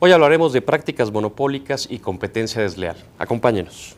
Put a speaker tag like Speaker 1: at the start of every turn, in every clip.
Speaker 1: Hoy hablaremos de prácticas monopólicas y competencia desleal. Acompáñenos.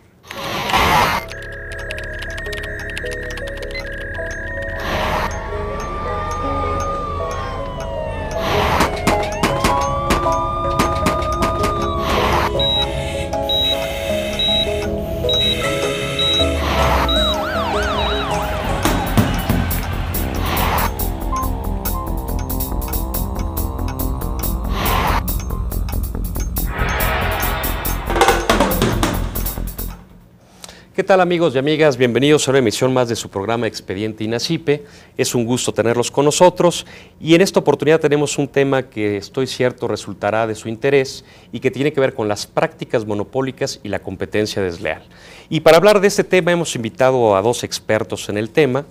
Speaker 1: ¿Qué tal, amigos y amigas? Bienvenidos a una emisión más de su programa Expediente INACYPE. Es un gusto tenerlos con nosotros y en esta oportunidad tenemos un tema que estoy cierto resultará de su interés y que tiene que ver con las prácticas monopólicas y la competencia desleal. Y para hablar de este tema hemos invitado a dos expertos en el tema.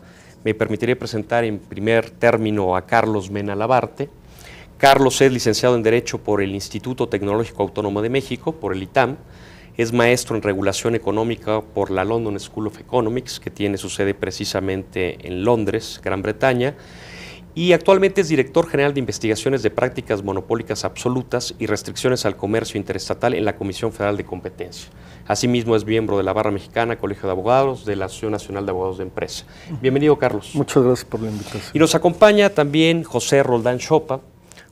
Speaker 1: Me permitiré presentar en primer término a Carlos Mena Labarte. Carlos es licenciado en Derecho por el Instituto Tecnológico Autónomo de México, por el ITAM. Es maestro en regulación económica por la London School of Economics, que tiene su sede precisamente en Londres, Gran Bretaña, y actualmente es director general de investigaciones de prácticas monopólicas absolutas y restricciones al comercio interestatal en la Comisión Federal de Competencia. Asimismo es miembro de la Barra Mexicana, Colegio de Abogados, de la Asociación Nacional de Abogados de Empresa. Bienvenido, Carlos.
Speaker 2: Muchas gracias por la invitación.
Speaker 1: Y nos acompaña también José Roldán Chopa.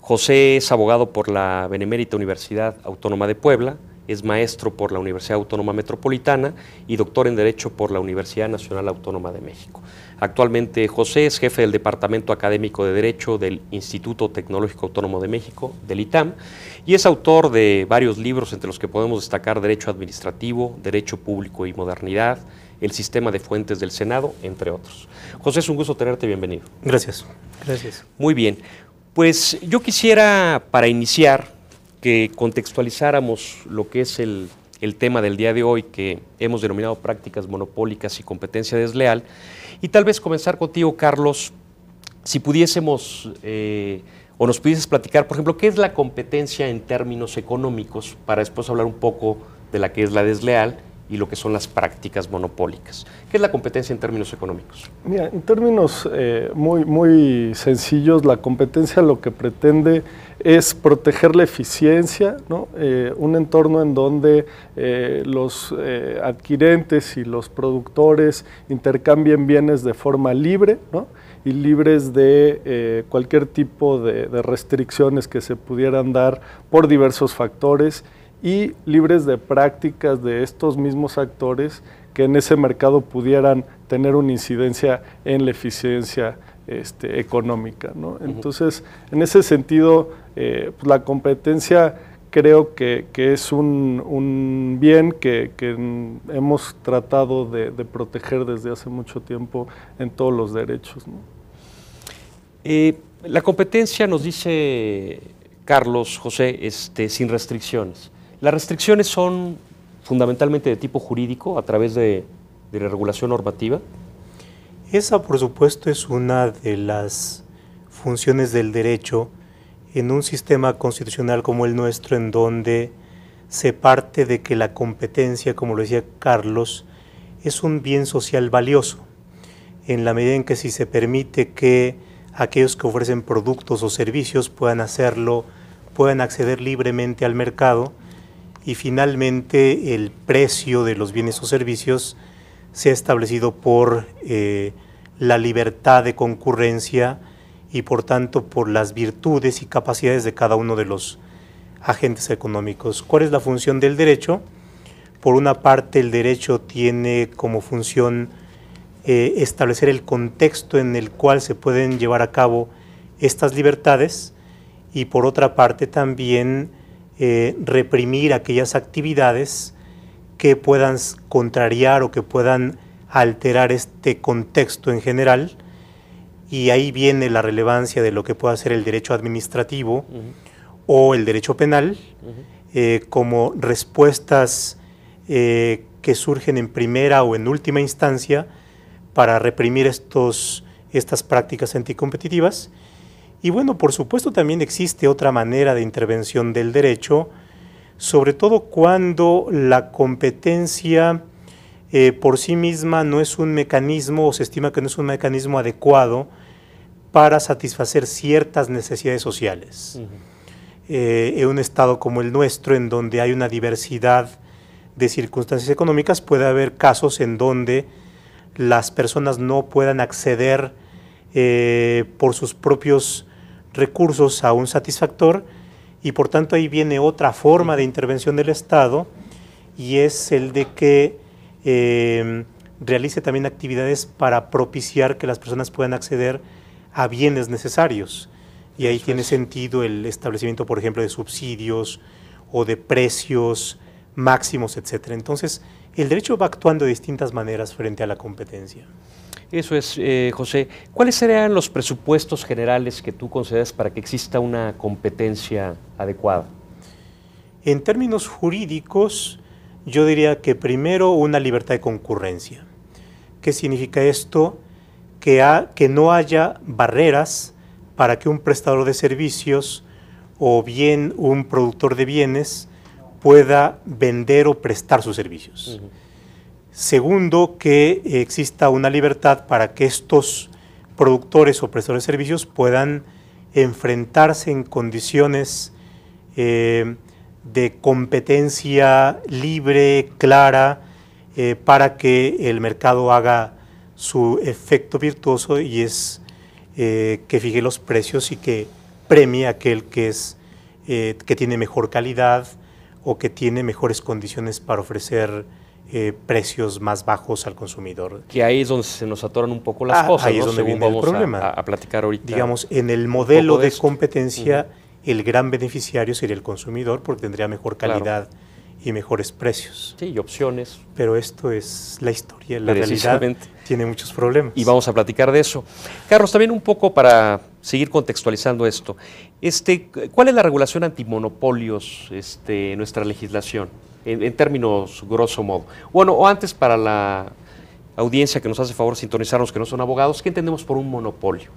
Speaker 1: José es abogado por la Benemérita Universidad Autónoma de Puebla, es maestro por la Universidad Autónoma Metropolitana y doctor en Derecho por la Universidad Nacional Autónoma de México. Actualmente José es jefe del Departamento Académico de Derecho del Instituto Tecnológico Autónomo de México, del ITAM, y es autor de varios libros, entre los que podemos destacar Derecho Administrativo, Derecho Público y Modernidad, El Sistema de Fuentes del Senado, entre otros. José, es un gusto tenerte, bienvenido.
Speaker 3: Gracias. Gracias.
Speaker 1: Muy bien, pues yo quisiera, para iniciar, que contextualizáramos lo que es el tema del día de hoy, que hemos denominado prácticas monopólicas y competencia desleal, y tal vez comenzar contigo, Carlos, si pudiésemos o nos pudieses platicar, por ejemplo, qué es la competencia en términos económicos, para después hablar un poco de la que es la desleal y lo que son las prácticas monopólicas. ¿Qué es la competencia en términos económicos?
Speaker 2: Mira, en términos muy sencillos, la competencia lo que pretende es proteger la eficiencia, ¿no? Un entorno en donde los adquirentes y los productores intercambien bienes de forma libre, ¿no? Y libres de cualquier tipo de restricciones que se pudieran dar por diversos factores, y libres de prácticas de estos mismos actores que en ese mercado pudieran tener una incidencia en la eficiencia económica, ¿no? Entonces, en ese sentido, pues la competencia creo que es un bien que hemos tratado de proteger desde hace mucho tiempo en todos los derechos, ¿no?
Speaker 1: La competencia, nos dice Carlos, José, sin restricciones. Las restricciones son fundamentalmente de tipo jurídico, a través de la regulación normativa.
Speaker 3: Esa, por supuesto, es una de las funciones del derecho en un sistema constitucional como el nuestro, en donde se parte de que la competencia, como lo decía Carlos, es un bien social valioso, en la medida en que si se permite que aquellos que ofrecen productos o servicios puedan hacerlo, puedan acceder libremente al mercado, y finalmente el precio de los bienes o servicios sea establecido por la libertad de concurrencia y por tanto por las virtudes y capacidades de cada uno de los agentes económicos. ¿Cuál es la función del derecho? Por una parte, el derecho tiene como función establecer el contexto en el cual se pueden llevar a cabo estas libertades, y por otra parte también reprimir aquellas actividades que puedan contrariar o que puedan alterar este contexto en general, y ahí viene la relevancia de lo que pueda ser el derecho administrativo o el derecho penal, como respuestas que surgen en primera o en última instancia para reprimir estas prácticas anticompetitivas. Y bueno, por supuesto también existe otra manera de intervención del derecho, sobre todo cuando la competencia por sí misma no es un mecanismo, o se estima que no es un mecanismo adecuado para satisfacer ciertas necesidades sociales. en un estado como el nuestro, en donde hay una diversidad de circunstancias económicas, puede haber casos en donde las personas no puedan acceder por sus propios recursos a un satisfactor, y por tanto ahí viene otra forma de intervención del Estado, y es el de que realice también actividades para propiciar que las personas puedan acceder a bienes necesarios. Y ahí tiene sentido el establecimiento, por ejemplo, de subsidios o de precios máximos, etcétera. Entonces, el derecho va actuando de distintas maneras frente a la competencia.
Speaker 1: Eso es, José. ¿Cuáles serían los presupuestos generales que tú consideras para que exista una competencia adecuada?
Speaker 3: En términos jurídicos, yo diría que primero una libertad de concurrencia. ¿Qué significa esto? Que no haya barreras para que un prestador de servicios o bien un productor de bienes pueda vender o prestar sus servicios. Segundo, que exista una libertad para que estos productores o prestadores de servicios puedan enfrentarse en condiciones de competencia libre, clara, para que el mercado haga su efecto virtuoso, y es que fije los precios y que premie a aquel que tiene mejor calidad o que tiene mejores condiciones para ofrecer precios más bajos al consumidor.
Speaker 1: Que ahí es donde se nos atoran un poco las cosas,
Speaker 3: ahí
Speaker 1: ¿no?
Speaker 3: es donde
Speaker 1: Según
Speaker 3: viene el
Speaker 1: vamos
Speaker 3: problema.
Speaker 1: a platicar ahorita.
Speaker 3: Digamos, en el modelo de competencia, el gran beneficiario sería el consumidor, porque tendría mejor calidad y mejores precios.
Speaker 1: Sí, y opciones.
Speaker 3: Pero esto es la historia, la realidad tiene muchos problemas.
Speaker 1: Y vamos a platicar de eso. Carlos, también un poco para seguir contextualizando esto, ¿cuál es la regulación antimonopolios en nuestra legislación, en términos grosso modo? Bueno, o antes, para la audiencia que nos hace favor sintonizarnos, que no son abogados, ¿qué entendemos por un monopolio?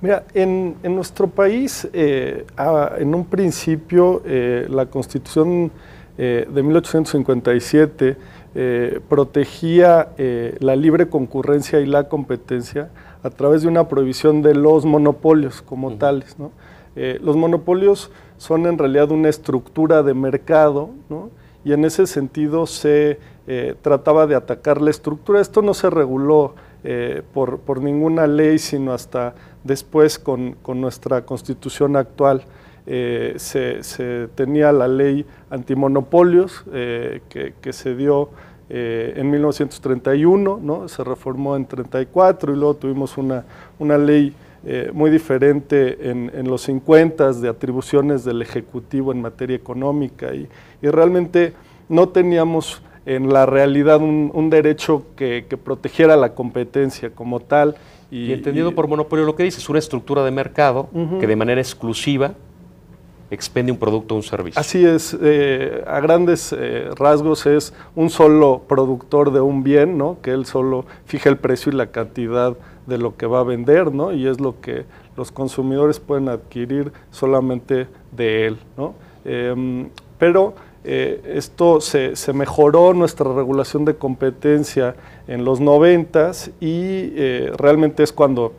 Speaker 2: Mira, en nuestro país, en un principio, la Constitución de 1857 protegía la libre concurrencia y la competencia a través de una prohibición de los monopolios como tales, ¿no? Los monopolios son en realidad una estructura de mercado, ¿no? Y en ese sentido se trataba de atacar la estructura. Esto no se reguló por ninguna ley, sino hasta después con nuestra Constitución actual. Se tenía la ley antimonopolios que se dio en 1931, ¿no? Se reformó en 34 y luego tuvimos una ley muy diferente en los 50 de atribuciones del Ejecutivo en materia económica, y realmente no teníamos en la realidad un derecho que protegiera la competencia como tal.
Speaker 1: Y entendido por monopolio lo que dices, una estructura de mercado que de manera exclusiva expende un producto o un servicio.
Speaker 2: Así es, a grandes rasgos es un solo productor de un bien, ¿no? Que él solo fija el precio y la cantidad de lo que va a vender, ¿no? Y es lo que los consumidores pueden adquirir solamente de él, ¿no? Pero esto se mejoró nuestra regulación de competencia en los 90s y realmente es cuando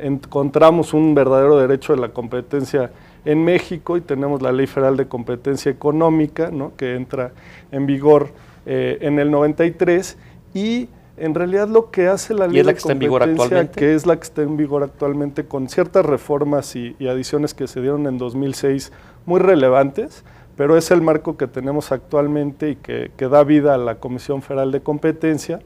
Speaker 2: encontramos un verdadero derecho de la competencia en México, y tenemos la Ley Federal de Competencia Económica, ¿no? Que entra en vigor en el 93, y en realidad lo que hace la Ley de Competencia, que es la que está en vigor actualmente, con ciertas reformas y adiciones que se dieron en 2006 muy relevantes, pero es el marco que tenemos actualmente y que da vida a la Comisión Federal de Competencia.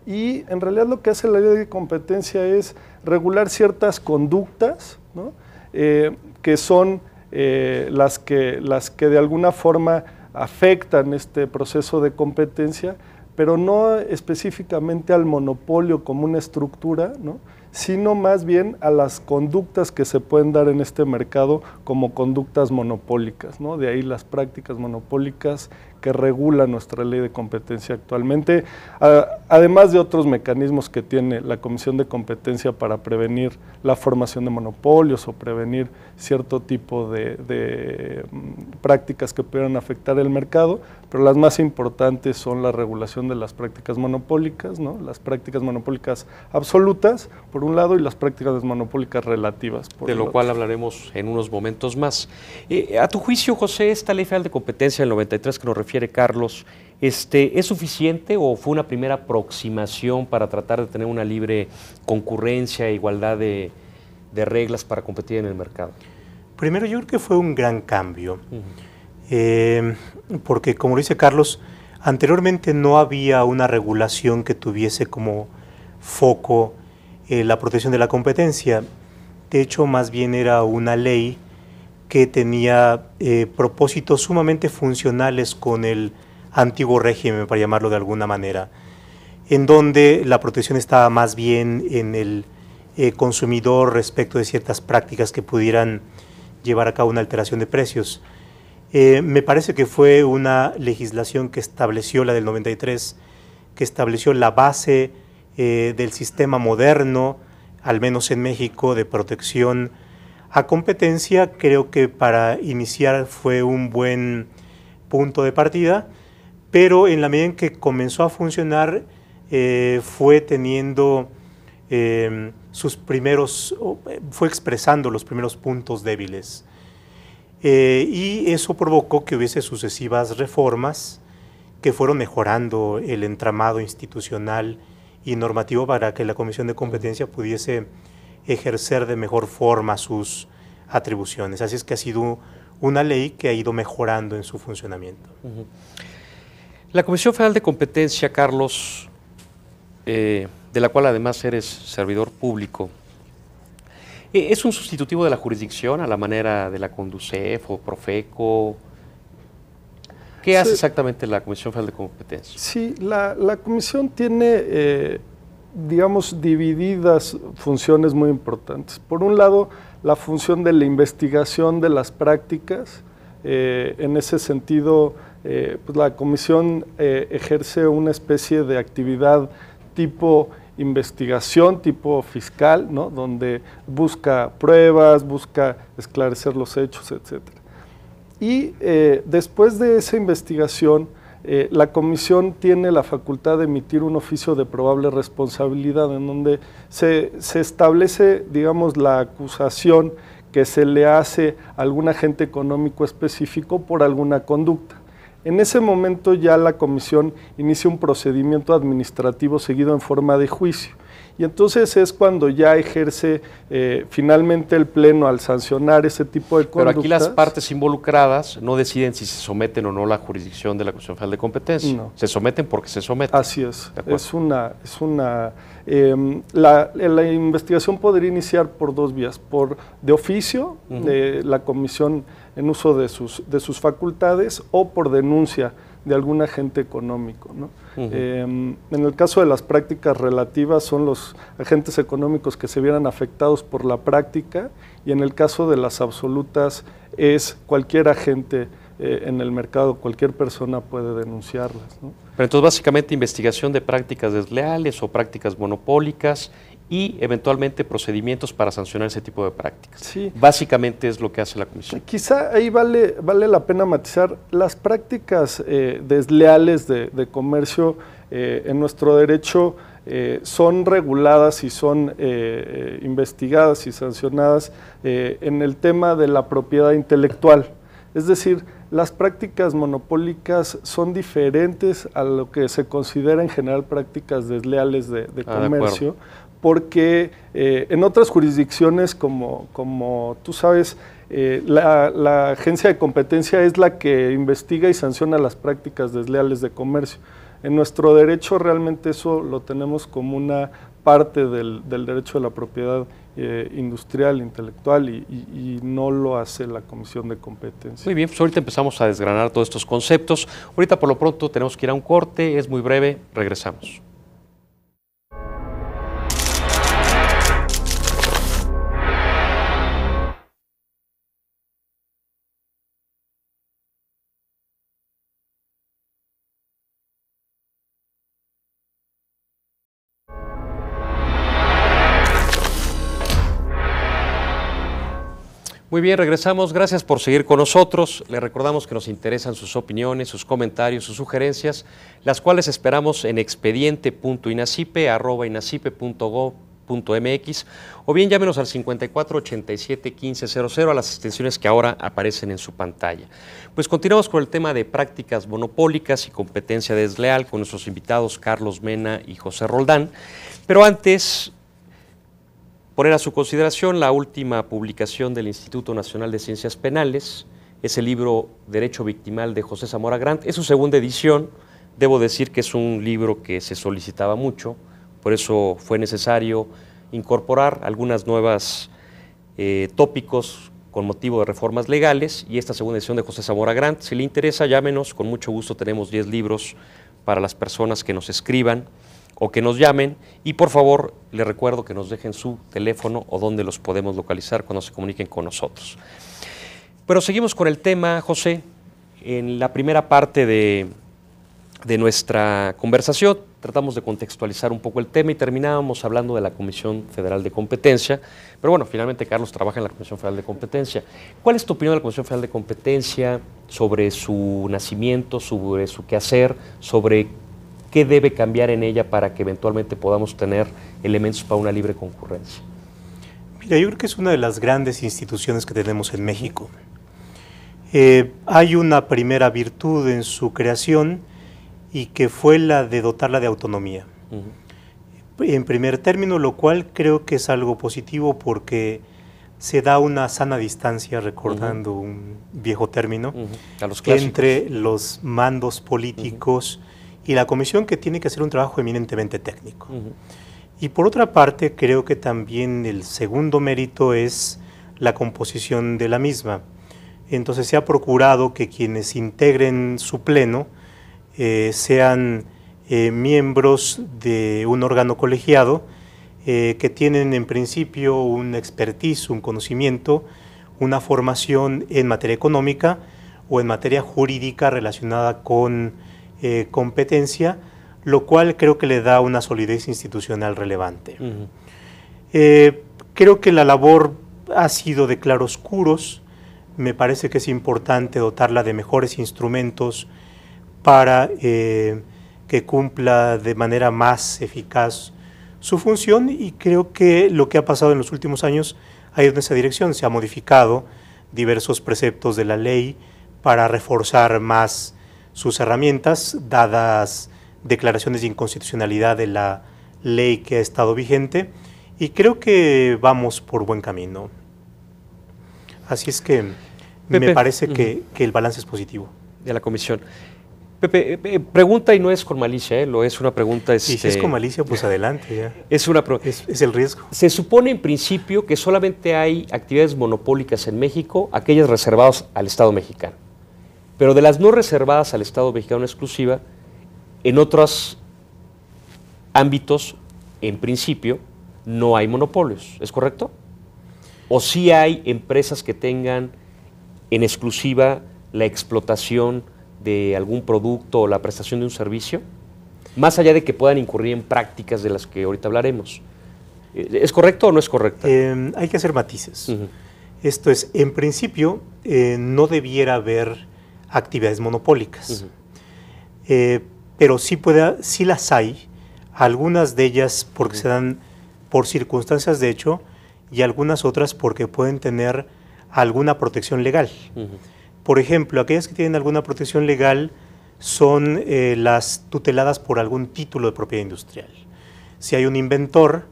Speaker 2: Y en realidad lo que hace la Ley de Competencia es regular ciertas conductas, ¿no? Que son las que de alguna forma afectan este proceso de competencia, pero no específicamente al monopolio como una estructura, ¿no? Sino más bien a las conductas que se pueden dar en este mercado como conductas monopólicas, ¿no? De ahí las prácticas monopólicas que regula nuestra ley de competencia actualmente, además de otros mecanismos que tiene la Comisión de Competencia para prevenir la formación de monopolios o prevenir cierto tipo de prácticas que pudieran afectar el mercado, pero las más importantes son la regulación de las prácticas monopólicas, ¿no? Las prácticas monopólicas absolutas, por un lado, y las prácticas monopólicas relativas, por
Speaker 1: de
Speaker 2: el
Speaker 1: lo
Speaker 2: otro.
Speaker 1: cual hablaremos en unos momentos más. A tu juicio, José, esta Ley Federal de Competencia del 93 que nos refiere Carlos, ¿es suficiente o fue una primera aproximación para tratar de tener una libre concurrencia e igualdad de reglas para competir en el mercado?
Speaker 3: Primero, yo creo que fue un gran cambio, porque como lo dice Carlos, anteriormente no había una regulación que tuviese como foco la protección de la competencia. De hecho, más bien era una ley que tenía propósitos sumamente funcionales con el antiguo régimen, para llamarlo de alguna manera, en donde la protección estaba más bien en el consumidor respecto de ciertas prácticas que pudieran llevar a cabo una alteración de precios. Me parece que fue una legislación que estableció, la del 93, que estableció la base del sistema moderno, al menos en México, de protección a competencia. Creo que para iniciar fue un buen punto de partida, pero en la medida en que comenzó a funcionar, fue teniendo fue expresando los primeros puntos débiles. Y eso provocó que hubiese sucesivas reformas que fueron mejorando el entramado institucional y normativo para que la Comisión de Competencia pudiese ejercer de mejor forma sus atribuciones. Así es que ha sido una ley que ha ido mejorando en su funcionamiento.
Speaker 1: La Comisión Federal de Competencia, Carlos, de la cual además eres servidor público, ¿es un sustitutivo de la jurisdicción a la manera de la Conducef o Profeco? ¿Qué hace exactamente la Comisión Federal de Competencia?
Speaker 2: Sí, la Comisión tiene, digamos, divididas funciones muy importantes. Por un lado, la función de la investigación de las prácticas. En ese sentido, pues la Comisión ejerce una especie de actividad tipo investigación, tipo fiscal, ¿no? Donde busca pruebas, busca esclarecer los hechos, etc. Y después de esa investigación, la Comisión tiene la facultad de emitir un oficio de probable responsabilidad en donde se establece, digamos, la acusación que se le hace a algún agente económico específico por alguna conducta. En ese momento ya la Comisión inicia un procedimiento administrativo seguido en forma de juicio. Y entonces es cuando ya ejerce finalmente el Pleno al sancionar ese tipo de conductas.
Speaker 1: Pero aquí las partes involucradas no deciden si se someten o no a la jurisdicción de la Comisión Federal de Competencia. No. Se someten porque se someten.
Speaker 2: Así es. La investigación podría iniciar por dos vías: de oficio, de la Comisión en uso de sus facultades, o por denuncia de algún agente económico, ¿no? En el caso de las prácticas relativas son los agentes económicos que se vieran afectados por la práctica, y en el caso de las absolutas es cualquier agente en el mercado, cualquier persona puede denunciarlas, ¿no?
Speaker 1: Pero entonces básicamente investigación de prácticas desleales o prácticas monopólicas y eventualmente procedimientos para sancionar ese tipo de prácticas.
Speaker 2: Sí.
Speaker 1: Básicamente es lo que hace la Comisión.
Speaker 2: Quizá ahí vale la pena matizar las prácticas desleales de comercio. En nuestro derecho son reguladas y son investigadas y sancionadas en el tema de la propiedad intelectual. Es decir, las prácticas monopólicas son diferentes a lo que se considera en general prácticas desleales de comercio, porque en otras jurisdicciones, como tú sabes, la agencia de competencia es la que investiga y sanciona las prácticas desleales de comercio. En nuestro derecho realmente eso lo tenemos como una parte del derecho de la propiedad industrial, intelectual, y no lo hace la Comisión de Competencia.
Speaker 1: Muy bien, pues ahorita empezamos a desgranar todos estos conceptos. Ahorita por lo pronto tenemos que ir a un corte, es muy breve, regresamos. Muy bien, regresamos. Gracias por seguir con nosotros. Le recordamos que nos interesan sus opiniones, sus comentarios, sus sugerencias, las cuales esperamos en expediente.inacipe@inacipe.gov.mx o bien llámenos al 54 87 15 00 a las extensiones que ahora aparecen en su pantalla. Pues continuamos con el tema de prácticas monopólicas y competencia desleal con nuestros invitados Carlos Mena y José Roldán. Pero antes, poner a su consideración la última publicación del Instituto Nacional de Ciencias Penales, es el libro Derecho Victimal de José Zamora Grant. Es su segunda edición. Debo decir que es un libro que se solicitaba mucho, por eso fue necesario incorporar algunas nuevas tópicos con motivo de reformas legales, y esta segunda edición de José Zamora Grant. Si le interesa, llámenos, con mucho gusto tenemos 10 libros para las personas que nos escriban o que nos llamen, y por favor les recuerdo que nos dejen su teléfono o dónde los podemos localizar cuando se comuniquen con nosotros. Pero seguimos con el tema, José. En la primera parte de nuestra conversación tratamos de contextualizar un poco el tema y terminábamos hablando de la Comisión Federal de Competencia, pero bueno, finalmente Carlos trabaja en la Comisión Federal de Competencia. ¿Cuál es tu opinión de la Comisión Federal de Competencia sobre su nacimiento, sobre su quehacer, sobre qué debe cambiar en ella para que eventualmente podamos tener elementos para una libre concurrencia?
Speaker 3: Mira, yo creo que es una de las grandes instituciones que tenemos en México. Hay una primera virtud en su creación y que fue la de dotarla de autonomía. En primer término, lo cual creo que es algo positivo porque se da una sana distancia, recordando un viejo término,
Speaker 1: a los clásicos,
Speaker 3: entre los mandos políticos y la comisión, que tiene que hacer un trabajo eminentemente técnico. Y por otra parte, creo que también el segundo mérito es la composición de la misma. Entonces se ha procurado que quienes integren su pleno sean miembros de un órgano colegiado que tienen en principio un expertise, un conocimiento, una formación en materia económica o en materia jurídica relacionada con competencia, lo cual creo que le da una solidez institucional relevante. Creo que la labor ha sido de claroscuros. Me parece que es importante dotarla de mejores instrumentos para que cumpla de manera más eficaz su función, y creo que lo que ha pasado en los últimos años ha ido en esa dirección. Se han modificado diversos preceptos de la ley para reforzar más sus herramientas, dadas declaraciones de inconstitucionalidad de la ley que ha estado vigente, y creo que vamos por buen camino. Así es que
Speaker 1: Pepe,
Speaker 3: me parece que el balance es positivo.
Speaker 1: De la comisión. Pepe, pregunta, y no es con malicia, lo es una pregunta.
Speaker 3: Y si es con malicia, pues adelante. Ya.
Speaker 1: Es
Speaker 3: el riesgo.
Speaker 1: Se supone en principio que solamente hay actividades monopólicas en México, aquellas reservadas al Estado mexicano. Pero de las no reservadas al Estado mexicano exclusiva, en otros ámbitos, en principio, no hay monopolios. ¿Es correcto? ¿O sí hay empresas que tengan en exclusiva la explotación de algún producto o la prestación de un servicio, más allá de que puedan incurrir en prácticas de las que ahorita hablaremos? ¿Es correcto o no es correcto?
Speaker 3: Hay que hacer matices. Esto es, en principio, no debiera haber actividades monopólicas, pero sí las hay, algunas de ellas porque se dan por circunstancias de hecho, y algunas otras porque pueden tener alguna protección legal. Por ejemplo, aquellas que tienen alguna protección legal son las tuteladas por algún título de propiedad industrial. Si hay un inventor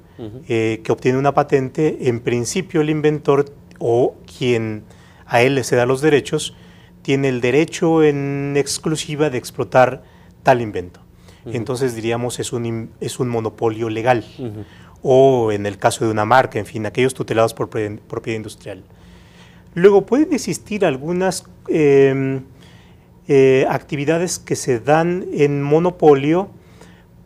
Speaker 3: que obtiene una patente, en principio el inventor o quien a él le ceda los derechos, tiene el derecho en exclusiva de explotar tal invento. Entonces diríamos es un monopolio legal. O en el caso de una marca, en fin, aquellos tutelados por propiedad industrial. Luego pueden existir algunas actividades que se dan en monopolio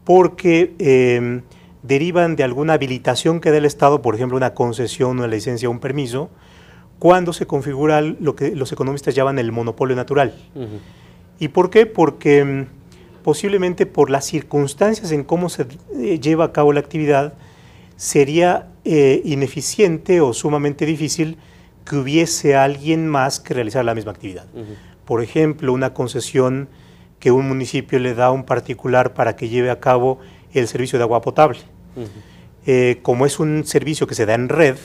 Speaker 3: porque derivan de alguna habilitación que da el Estado, por ejemplo, una concesión, una licencia o un permiso, cuando se configura lo que los economistas llaman el monopolio natural. ¿Y por qué? Porque posiblemente por las circunstancias en cómo se lleva a cabo la actividad, sería ineficiente o sumamente difícil que hubiese alguien más que realizara la misma actividad. Por ejemplo, una concesión que un municipio le da a un particular para que lleve a cabo el servicio de agua potable. Como es un servicio que se da en red,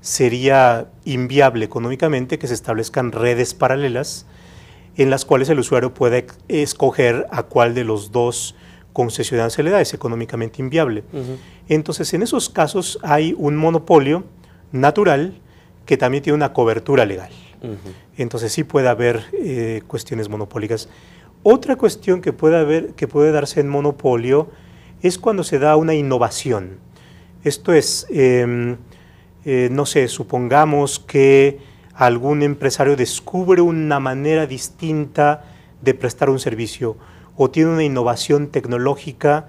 Speaker 3: sería inviable económicamente que se establezcan redes paralelas en las cuales el usuario puede escoger a cuál de los dos concesionarios se le da, es económicamente inviable. Entonces, en esos casos hay un monopolio natural que también tiene una cobertura legal. Entonces, sí puede haber cuestiones monopólicas. Otra cuestión que puede darse en monopolio es cuando se da una innovación. Esto es, no sé, supongamos que algún empresario descubre una manera distinta de prestar un servicio o tiene una innovación tecnológica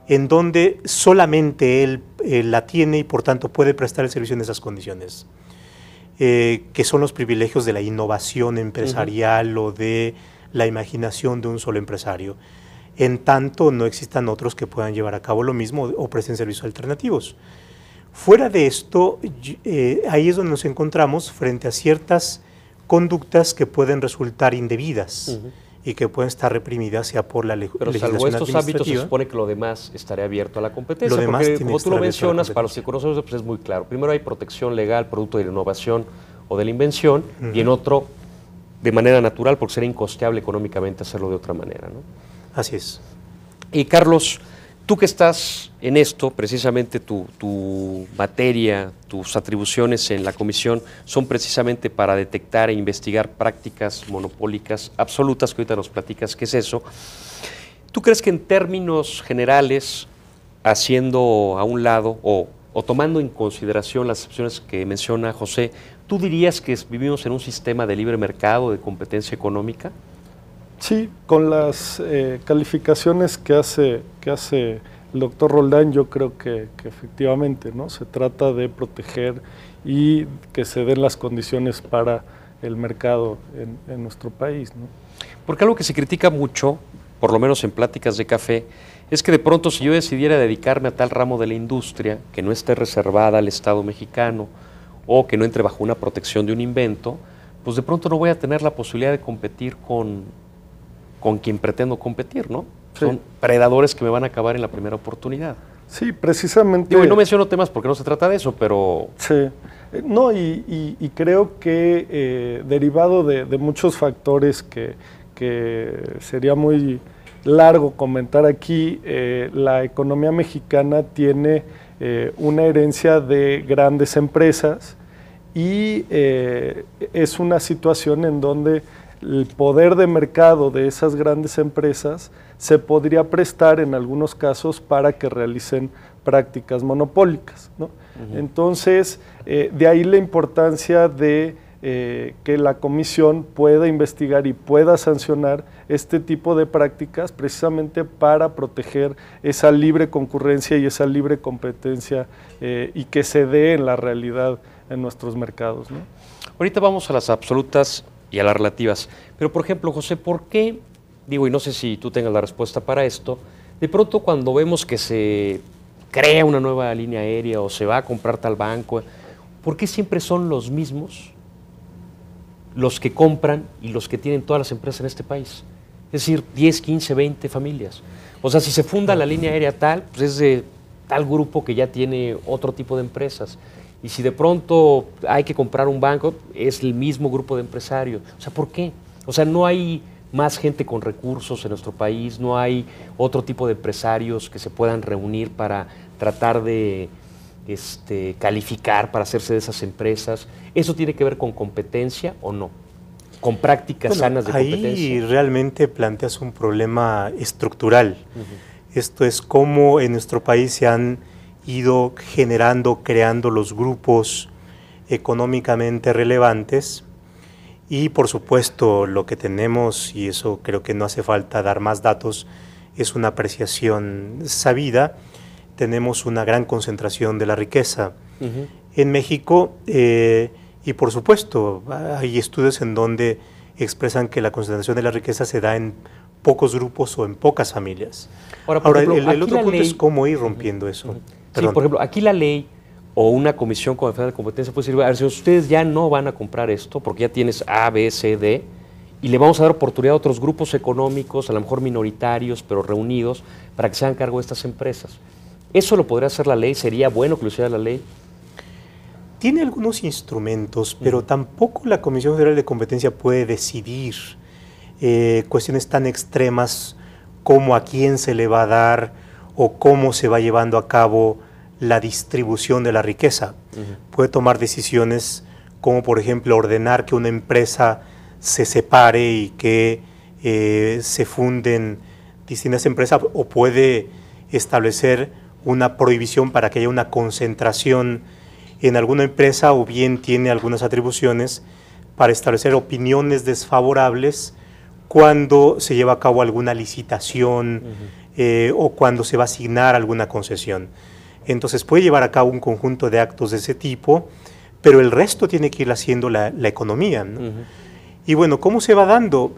Speaker 3: en donde solamente él la tiene y por tanto puede prestar el servicio en esas condiciones, que son los privilegios de la innovación empresarial o de la imaginación de un solo empresario. En tanto no existan otros que puedan llevar a cabo lo mismo o presten servicios alternativos. Fuera de esto, ahí es donde nos encontramos frente a ciertas conductas que pueden resultar indebidas y que pueden estar reprimidas ya por la legislación administrativa.
Speaker 1: Pero salvo estos ámbitos se supone que lo demás estaría abierto a la competencia,
Speaker 3: lo demás
Speaker 1: porque como tú lo mencionas, para los que conocemos pues es muy claro. Primero hay protección legal, producto de la innovación o de la invención, y en otro de manera natural, porque sería incosteable económicamente hacerlo de otra manera, ¿no?
Speaker 3: Así es.
Speaker 1: Y Carlos, tú que estás en esto, precisamente tu materia, tus atribuciones en la comisión son precisamente para detectar e investigar prácticas monopólicas absolutas, que ahorita nos platicas qué es eso. ¿Tú crees que en términos generales, haciendo a un lado o tomando en consideración las excepciones que menciona José, tú dirías que vivimos en un sistema de libre mercado, de competencia económica?
Speaker 2: Sí, con las calificaciones que hace el doctor Roldán, yo creo que efectivamente, ¿no? Se trata de proteger y que se den las condiciones para el mercado en nuestro país, ¿no?
Speaker 1: Porque algo que se critica mucho, por lo menos en pláticas de café, es que de pronto si yo decidiera dedicarme a tal ramo de la industria que no esté reservada al Estado mexicano o que no entre bajo una protección de un invento, pues de pronto no voy a tener la posibilidad de competir con quien pretendo competir, ¿no? Sí. Son predadores que me van a acabar en la primera oportunidad.
Speaker 2: Sí, precisamente.
Speaker 1: Digo, y no menciono temas porque no se trata de eso, pero...
Speaker 2: Sí, no, y creo que derivado de muchos factores que sería muy largo comentar aquí, la economía mexicana tiene una herencia de grandes empresas y es una situación en donde el poder de mercado de esas grandes empresas se podría prestar en algunos casos para que realicen prácticas monopólicas, ¿no? Entonces, de ahí la importancia de que la comisión pueda investigar y pueda sancionar este tipo de prácticas precisamente para proteger esa libre concurrencia y esa libre competencia y que se dé en la realidad en nuestros mercados, ¿no?
Speaker 1: Ahorita vamos a las absolutas y a las relativas. Pero, por ejemplo, José, ¿por qué, digo, y no sé si tú tengas la respuesta para esto, de pronto cuando vemos que se crea una nueva línea aérea o se va a comprar tal banco, ¿por qué siempre son los mismos los que compran y los que tienen todas las empresas en este país? Es decir, 10, 15, 20 familias. O sea, si se funda la línea aérea tal, pues es de tal grupo que ya tiene otro tipo de empresas. Y si de pronto hay que comprar un banco, es el mismo grupo de empresarios. O sea, ¿por qué? O sea, no hay más gente con recursos en nuestro país, no hay otro tipo de empresarios que se puedan reunir para tratar de calificar para hacerse de esas empresas. ¿Eso tiene que ver con competencia o no? ¿Con prácticas sanas de competencia?
Speaker 3: Ahí realmente planteas un problema estructural. Esto es cómo en nuestro país se han ido creando los grupos económicamente relevantes y por supuesto lo que tenemos, y eso creo que no hace falta dar más datos, es una apreciación sabida. Tenemos una gran concentración de la riqueza en México y por supuesto hay estudios en donde expresan que la concentración de la riqueza se da en pocos grupos o en pocas familias. Ahora, el otro punto es cómo ir rompiendo eso.
Speaker 1: Sí, por ejemplo, aquí la ley o una comisión como de competencia puede decir, a ver, si ustedes ya no van a comprar esto, porque ya tienes A, B, C, D, y le vamos a dar oportunidad a otros grupos económicos, a lo mejor minoritarios, pero reunidos, para que se hagan cargo de estas empresas. ¿Eso lo podría hacer la ley? ¿Sería bueno que lo hiciera la ley?
Speaker 3: Tiene algunos instrumentos, pero tampoco la Comisión Federal de Competencia puede decidir cuestiones tan extremas como a quién se le va a dar o cómo se va llevando a cabo la distribución de la riqueza. Puede tomar decisiones como, por ejemplo, ordenar que una empresa se separe y que se funden distintas empresas, o puede establecer una prohibición para que haya una concentración en alguna empresa, o bien tiene algunas atribuciones para establecer opiniones desfavorables cuando se lleva a cabo alguna licitación o cuando se va a asignar alguna concesión. Entonces puede llevar a cabo un conjunto de actos de ese tipo, pero el resto tiene que ir haciendo la economía, ¿no? Y bueno, ¿cómo se va dando?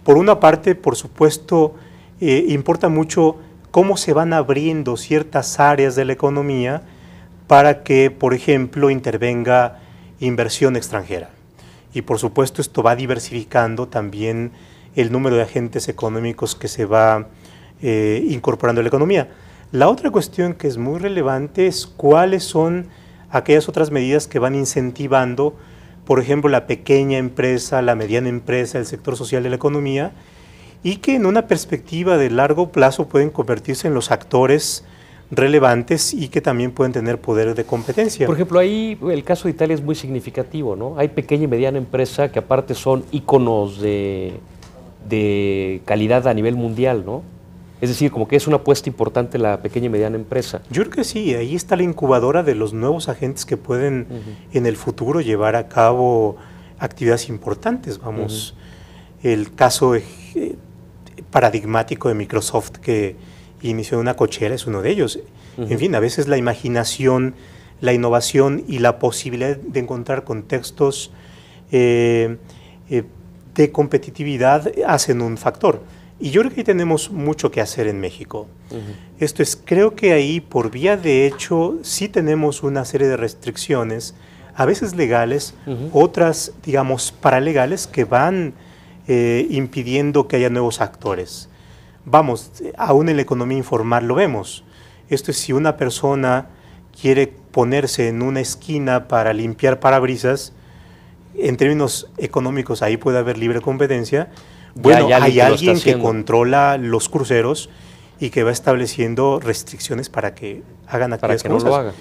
Speaker 3: Por una parte, por supuesto, importa mucho cómo se van abriendo ciertas áreas de la economía para que, por ejemplo, intervenga inversión extranjera. Y por supuesto esto va diversificando también el número de agentes económicos que se va incorporando a la economía. La otra cuestión que es muy relevante es cuáles son aquellas otras medidas que van incentivando, por ejemplo, la pequeña empresa, la mediana empresa, el sector social de la economía, y que en una perspectiva de largo plazo pueden convertirse en los actores relevantes y que también pueden tener poder de competencia.
Speaker 1: Por ejemplo, ahí el caso de Italia es muy significativo, ¿no? Hay pequeña y mediana empresa que aparte son íconos de calidad a nivel mundial, ¿no? Es decir, como que es una apuesta importante la pequeña y mediana empresa.
Speaker 3: Yo creo que sí, ahí está la incubadora de los nuevos agentes que pueden en el futuro llevar a cabo actividades importantes. Vamos, el caso paradigmático de Microsoft, que inició una cochera, es uno de ellos. En fin, a veces la imaginación, la innovación y la posibilidad de encontrar contextos de competitividad hacen un factor. Y yo creo que ahí tenemos mucho que hacer en México. Esto es, creo que ahí por vía de hecho sí tenemos una serie de restricciones, a veces legales, otras, digamos, paralegales, que van impidiendo que haya nuevos actores. Vamos, aún en la economía informal lo vemos. Esto es, si una persona quiere ponerse en una esquina para limpiar parabrisas, en términos económicos ahí puede haber libre competencia. Bueno, hay alguien que controla los cruceros y que va estableciendo restricciones para que hagan actividades
Speaker 1: para que no lo hagan.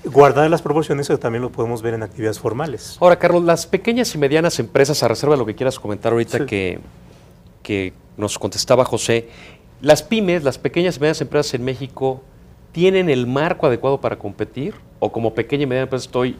Speaker 3: Guardadas las proporciones, eso también lo podemos ver en actividades formales.
Speaker 1: Ahora, Carlos, las pequeñas y medianas empresas, a reserva de lo que quieras comentar ahorita, sí, que nos contestaba José, las pymes, las pequeñas y medianas empresas en México, ¿tienen el marco adecuado para competir? ¿O como pequeña y mediana empresa estoy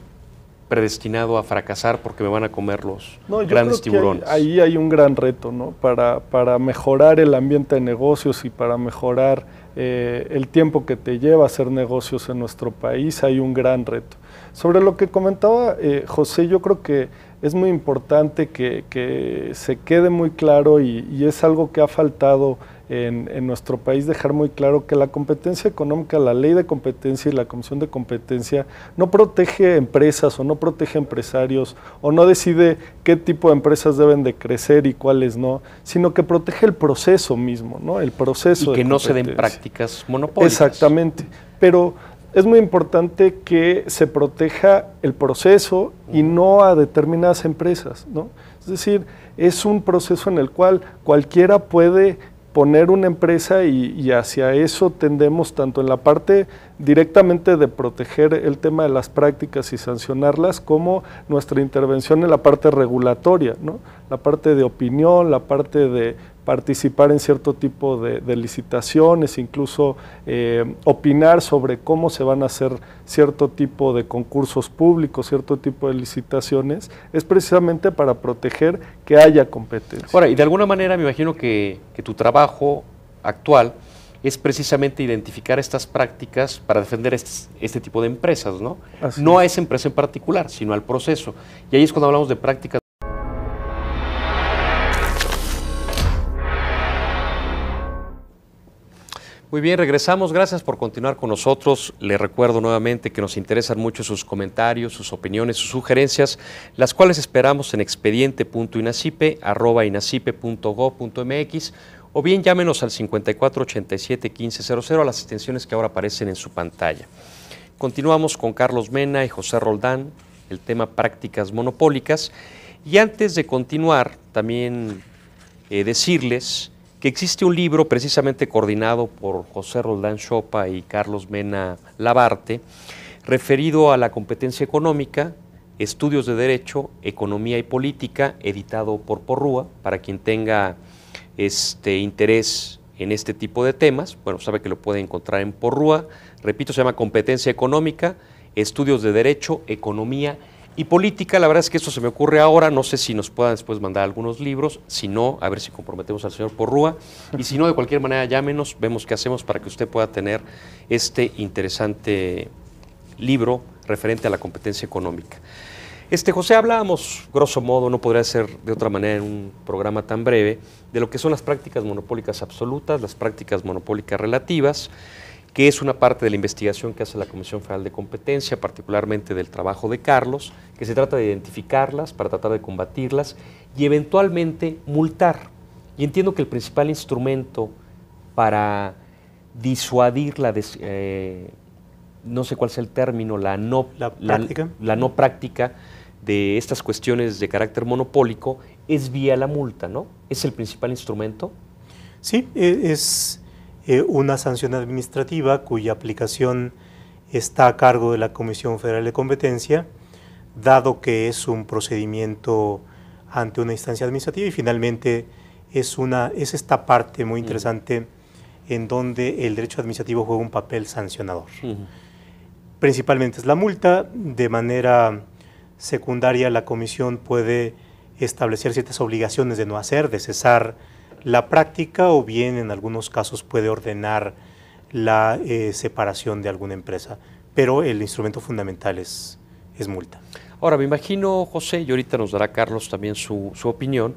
Speaker 1: predestinado a fracasar porque me van a comer los grandes tiburones?
Speaker 2: Ahí hay un gran reto, ¿no? Para mejorar el ambiente de negocios y para mejorar el tiempo que te lleva hacer negocios en nuestro país, hay un gran reto. Sobre lo que comentaba José, yo creo que es muy importante que se quede muy claro y es algo que ha faltado en nuestro país, dejar muy claro que la competencia económica, la ley de competencia y la comisión de competencia no protege empresas o no protege empresarios o no decide qué tipo de empresas deben de crecer y cuáles no, sino que protege el proceso mismo, ¿no? El proceso.
Speaker 1: Y que no se den prácticas monopólicas.
Speaker 2: Exactamente, pero es muy importante que se proteja el proceso y no a determinadas empresas, ¿no? Es decir, es un proceso en el cual cualquiera puede poner una empresa y hacia eso tendemos tanto en la parte directamente de proteger el tema de las prácticas y sancionarlas, como nuestra intervención en la parte regulatoria, ¿no? La parte de opinión, la parte de participar en cierto tipo de licitaciones, incluso opinar sobre cómo se van a hacer cierto tipo de concursos públicos, cierto tipo de licitaciones, es precisamente para proteger que haya competencia.
Speaker 1: Ahora, y de alguna manera me imagino que tu trabajo actual es precisamente identificar estas prácticas para defender este tipo de empresas, ¿no? No a esa empresa en particular, sino al proceso. Y ahí es cuando hablamos de prácticas. Muy bien, regresamos. Gracias por continuar con nosotros. Les recuerdo nuevamente que nos interesan mucho sus comentarios, sus opiniones, sus sugerencias, las cuales esperamos en expediente.inacipe@inacipe.gov.mx o bien llámenos al 5487-1500 a las extensiones que ahora aparecen en su pantalla. Continuamos con Carlos Mena y José Roldán, el tema prácticas monopólicas. Y antes de continuar, también decirles que existe un libro precisamente coordinado por José Roldán Chopa y Carlos Mena Labarte, referido a la competencia económica, estudios de derecho, economía y política, editado por Porrúa, para quien tenga interés en este tipo de temas. Bueno, sabe que lo puede encontrar en Porrúa. Repito, se llama Competencia Económica, Estudios de Derecho, Economía y Política. La verdad es que esto se me ocurre ahora, no sé si nos puedan después mandar algunos libros, si no, a ver si comprometemos al señor Porrúa, y si no, de cualquier manera llámenos, vemos qué hacemos para que usted pueda tener este interesante libro referente a la competencia económica. José, hablábamos, grosso modo, no podría ser de otra manera en un programa tan breve, de lo que son las prácticas monopólicas absolutas, las prácticas monopólicas relativas, que es una parte de la investigación que hace la Comisión Federal de Competencia, particularmente del trabajo de Carlos, que se trata de identificarlas para tratar de combatirlas y eventualmente multar. Y entiendo que el principal instrumento para disuadir no sé cuál es el término, la no práctica de estas cuestiones de carácter monopólico es vía la multa, ¿no? ¿Es el principal instrumento?
Speaker 3: Sí, es una sanción administrativa cuya aplicación está a cargo de la Comisión Federal de Competencia, dado que es un procedimiento ante una instancia administrativa y finalmente es esta parte muy interesante en donde el derecho administrativo juega un papel sancionador. Principalmente es la multa. De manera secundaria, la Comisión puede establecer ciertas obligaciones de no hacer, de cesar la práctica, o bien en algunos casos puede ordenar la separación de alguna empresa, pero el instrumento fundamental es multa.
Speaker 1: Ahora, me imagino, José, y ahorita nos dará Carlos también su opinión,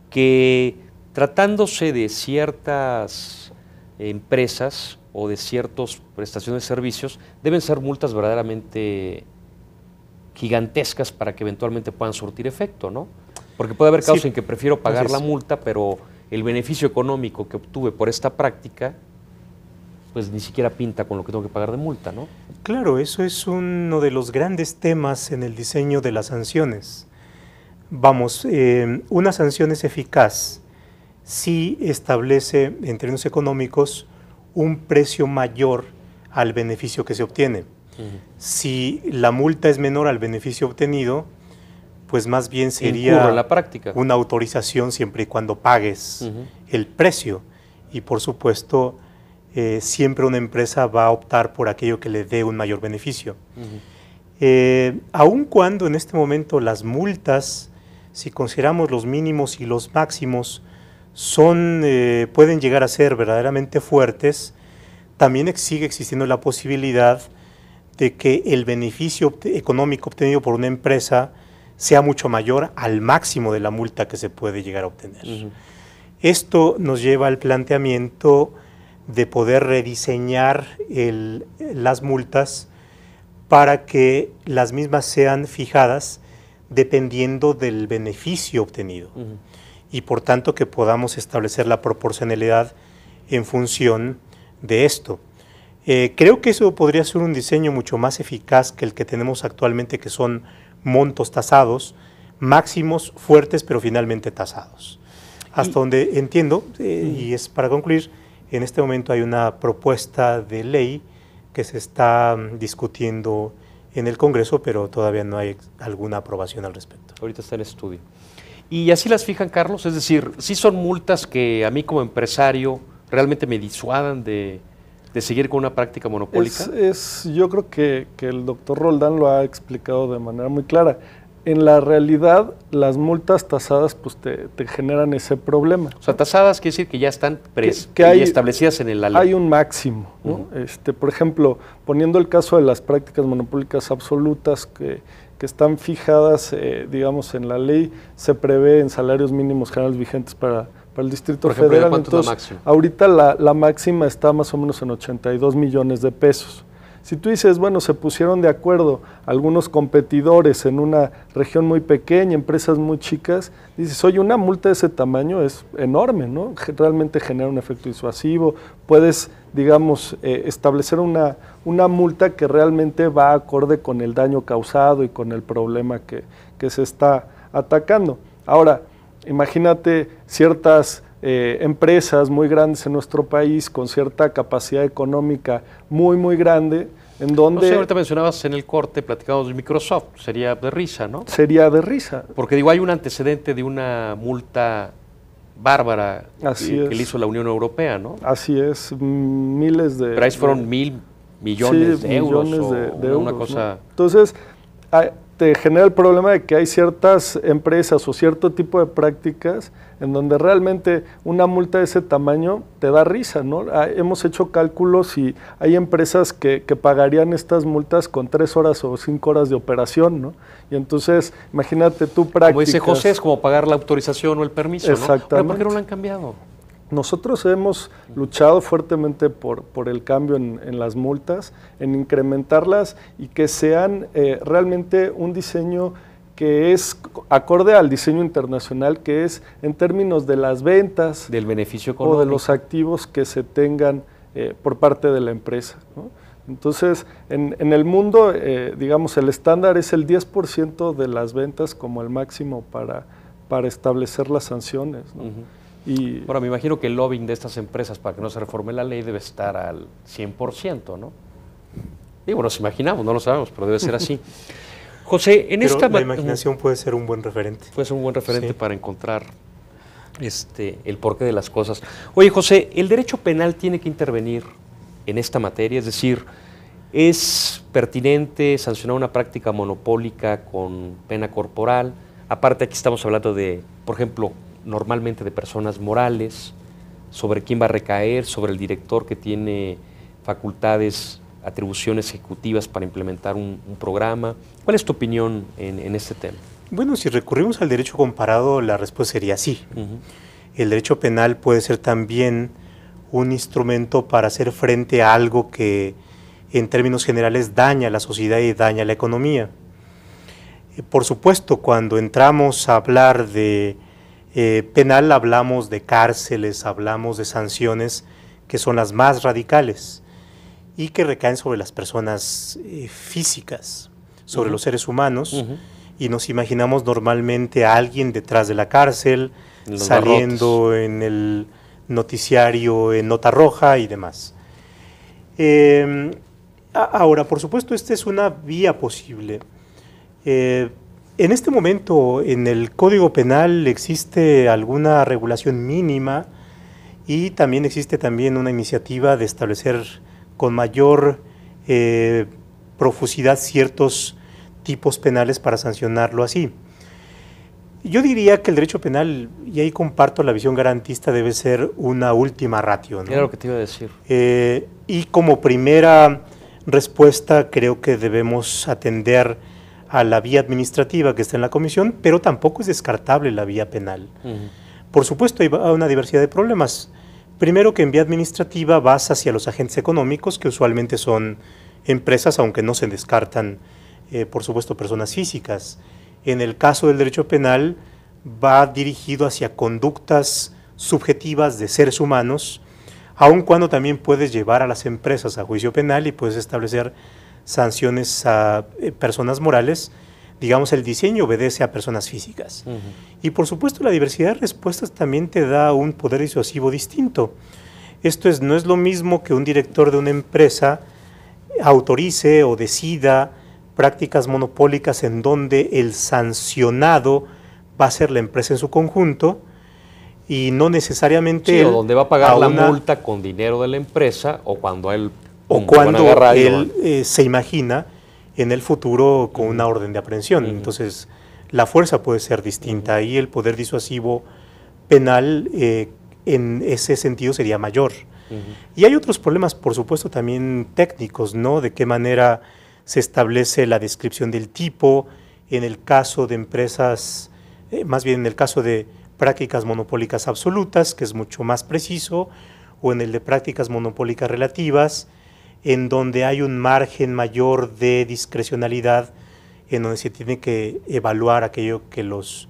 Speaker 1: que tratándose de ciertas empresas o de ciertas prestaciones de servicios, deben ser multas verdaderamente gigantescas para que eventualmente puedan surtir efecto, ¿no? Porque puede haber casos en que prefiero pagar la multa, pero el beneficio económico que obtuve por esta práctica, pues ni siquiera pinta con lo que tengo que pagar de multa, ¿no?
Speaker 3: Claro, eso es uno de los grandes temas en el diseño de las sanciones. Vamos, una sanción es eficaz si establece en términos económicos un precio mayor al beneficio que se obtiene. Si la multa es menor al beneficio obtenido, pues más bien sería
Speaker 1: en la práctica
Speaker 3: una autorización siempre y cuando pagues el precio. Y por supuesto, siempre una empresa va a optar por aquello que le dé un mayor beneficio. Aun cuando en este momento las multas, si consideramos los mínimos y los máximos, pueden llegar a ser verdaderamente fuertes, también sigue existiendo la posibilidad de que el beneficio económico obtenido por una empresa sea mucho mayor al máximo de la multa que se puede llegar a obtener. Esto nos lleva al planteamiento de poder rediseñar las multas para que las mismas sean fijadas dependiendo del beneficio obtenido y por tanto que podamos establecer la proporcionalidad en función de esto. Creo que eso podría ser un diseño mucho más eficaz que el que tenemos actualmente, que son montos tasados, máximos fuertes pero finalmente tasados. Hasta donde entiendo, y es para concluir, en este momento hay una propuesta de ley que se está discutiendo en el Congreso, pero todavía no hay alguna aprobación al respecto.
Speaker 1: Ahorita está en estudio. ¿Y así las fijan, Carlos? Es decir, ¿sí son multas que a mí como empresario realmente me disuadan de seguir con una práctica monopólica?
Speaker 2: Yo creo que el doctor Roldán lo ha explicado de manera muy clara. En la realidad, las multas tasadas pues te generan ese problema.
Speaker 1: O sea, tasadas quiere decir que ya están establecidas en la ley.
Speaker 2: Hay un máximo, ¿no? Por ejemplo, poniendo el caso de las prácticas monopólicas absolutas, que que están fijadas, digamos, en la ley, se prevé en salarios mínimos generales vigentes para el Distrito Federal.
Speaker 1: Entonces,
Speaker 2: ahorita la máxima está más o menos en 82 millones de pesos. Si tú dices, bueno, se pusieron de acuerdo algunos competidores en una región muy pequeña, empresas muy chicas, dices, oye, una multa de ese tamaño es enorme, ¿no? Realmente genera un efecto disuasivo, puedes, digamos, establecer una multa que realmente va acorde con el daño causado y con el problema que se está atacando. Ahora, imagínate ciertas empresas muy grandes en nuestro país con cierta capacidad económica muy grande, en donde...
Speaker 1: No sé, ahorita mencionabas en el corte, platicamos de Microsoft, sería de risa, ¿no?
Speaker 2: Sería de risa.
Speaker 1: Porque digo, hay un antecedente de una multa bárbara que le hizo la Unión Europea, ¿no?
Speaker 2: Así es, miles de...
Speaker 1: Pero ahí fueron 1.000 millones de euros,
Speaker 2: millones de euros,
Speaker 1: una cosa...
Speaker 2: ¿no? Entonces, te genera el problema de que hay ciertas empresas o cierto tipo de prácticas en donde realmente una multa de ese tamaño te da risa, ¿no? Hemos hecho cálculos y hay empresas que pagarían estas multas con 3 horas o 5 horas de operación, ¿no? Y entonces, imagínate tú prácticas...
Speaker 1: Como dice José, es como pagar la autorización o el permiso,
Speaker 2: exactamente,
Speaker 1: ¿no? ¿Pero por qué no lo han cambiado?
Speaker 2: Nosotros hemos luchado fuertemente por el cambio en las multas, en incrementarlas y que sean realmente un diseño que es acorde al diseño internacional, que es en términos de las ventas,
Speaker 1: del beneficio económico,
Speaker 2: o de los activos que se tengan por parte de la empresa, ¿no? Entonces, en el mundo, digamos, el estándar es el 10% de las ventas como el máximo para establecer las sanciones, ¿no? Y
Speaker 1: ahora, me imagino que el lobbying de estas empresas para que no se reforme la ley debe estar al 100%, ¿no? Digo, nos imaginamos, no lo sabemos, pero debe ser así. José,
Speaker 3: la imaginación puede ser un buen referente.
Speaker 1: Puede ser un buen referente, sí, para encontrar el porqué de las cosas. Oye, José, ¿el derecho penal tiene que intervenir en esta materia? Es decir, ¿es pertinente sancionar una práctica monopólica con pena corporal? Aparte, aquí estamos hablando de, por ejemplo, normalmente de personas morales, sobre quién va a recaer, sobre el director que tiene facultades, atribuciones ejecutivas para implementar un programa. ¿Cuál es tu opinión en este tema?
Speaker 3: Bueno, si recurrimos al derecho comparado, la respuesta sería sí. El derecho penal puede ser también un instrumento para hacer frente a algo que en términos generales daña a la sociedad y daña a la economía. Por supuesto, cuando entramos a hablar de penal, hablamos de cárceles, hablamos de sanciones que son las más radicales y que recaen sobre las personas físicas, sobre los seres humanos, y nos imaginamos normalmente a alguien detrás de la cárcel, saliendo barrotes en el noticiario, en nota roja y demás. Ahora, por supuesto, esta es una vía posible. En este momento, en el Código Penal existe alguna regulación mínima y también existe una iniciativa de establecer con mayor profusidad ciertos tipos penales para sancionarlo así. Yo diría que el derecho penal, y ahí comparto la visión garantista, debe ser una última ratio, ¿no?
Speaker 1: Era lo que te iba a decir.
Speaker 3: Y como primera respuesta creo que debemos atender a la vía administrativa que está en la comisión, pero tampoco es descartable la vía penal. Por supuesto, hay una diversidad de problemas. Primero, que en vía administrativa vas hacia los agentes económicos, que usualmente son empresas, aunque no se descartan, por supuesto, personas físicas. En el caso del derecho penal, va dirigido hacia conductas subjetivas de seres humanos, aun cuando también puedes llevar a las empresas a juicio penal y puedes establecer sanciones a personas morales. Digamos, el diseño obedece a personas físicas. Y por supuesto, la diversidad de respuestas también te da un poder disuasivo distinto. Esto no es lo mismo que un director de una empresa autorice o decida prácticas monopólicas en donde el sancionado va a ser la empresa en su conjunto y no necesariamente
Speaker 1: o donde va a pagar la multa con dinero de la empresa o cuando él
Speaker 3: se imagina en el futuro con una orden de aprehensión. Entonces, la fuerza puede ser distinta y el poder disuasivo penal en ese sentido sería mayor. Y hay otros problemas, por supuesto, también técnicos, ¿no? De qué manera se establece la descripción del tipo, en el caso de empresas, más bien en el caso de prácticas monopólicas absolutas, que es mucho más preciso, o en el de prácticas monopólicas relativas, en donde hay un margen mayor de discrecionalidad, en donde se tiene que evaluar aquello que los